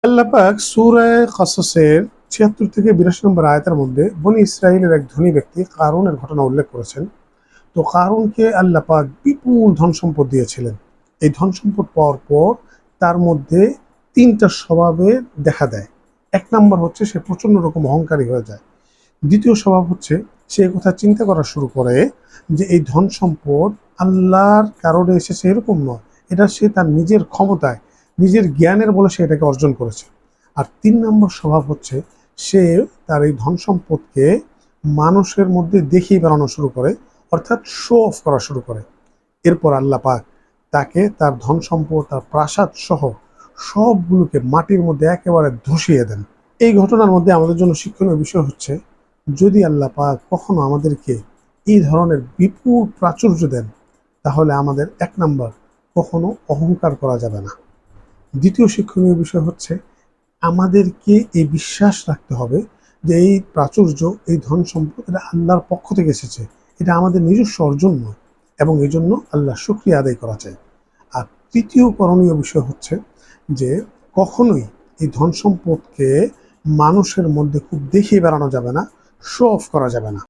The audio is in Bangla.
আল্লাহ পাক সূরা কসসের ৭৬ থেকে ৮২ নম্বর আয়াতের মধ্যে বনি ইসরাইলের এক ধনী ব্যক্তি কারুনের ঘটনা উল্লেখ করেছেন। তো কারুনকে আল্লাহ পাক বিপুল ধন সম্পদ দিয়েছিলেন। এই ধন সম্পদ পাওয়ার পর তার মধ্যে ৩টা স্বভাবে দেখা দেয়। ১ নম্বর হচ্ছে সে প্রচণ্ড রকম অহংকারী হয়ে যায়। দ্বিতীয় স্বভাব হচ্ছে সে কথা চিন্তা করা শুরু করে যে এই ধন সম্পদ আল্লাহর কারণে এসেছে এরকম নয়, এটা সে তার নিজের ক্ষমতায়, নিজের জ্ঞানের বলে সে এটাকে অর্জন করেছে। আর ৩ নম্বর স্বভাব হচ্ছে সে তার এই ধন সম্পদকে মানুষের মধ্যে দেখিয়ে বেড়ানো শুরু করে, অর্থাৎ শো অফ করা শুরু করে। এরপর আল্লাহ পাক তাকে তার ধন সম্পদ, তার প্রাসাদ সহ সবগুলোকে মাটির মধ্যে একেবারে ধসিয়ে দেন। এই ঘটনার মধ্যে আমাদের জন্য শিক্ষণীয় বিষয় হচ্ছে, যদি আল্লাহ পাক কখনো আমাদেরকে এই ধরনের বিপুল প্রাচুর্য দেন, তাহলে আমাদের ১ নাম্বার কখনো অহংকার করা যাবে না। দ্বিতীয় শিক্ষণীয় বিষয় হচ্ছে আমাদেরকে এই বিশ্বাস রাখতে হবে যে এই প্রাচুর্য, এই ধন সম্পদ এটা আল্লাহর পক্ষ থেকে এসেছে, এটা আমাদের নিজস্ব অর্জন নয়, এবং এই জন্য আল্লাহ শুকরিয়া আদায় করা চাই। আর তৃতীয় করণীয় বিষয় হচ্ছে যে কখনোই এই ধন সম্পদকে মানুষের মধ্যে খুব দেখিয়ে বেড়ানো যাবে না, শো অফ করা যাবে না।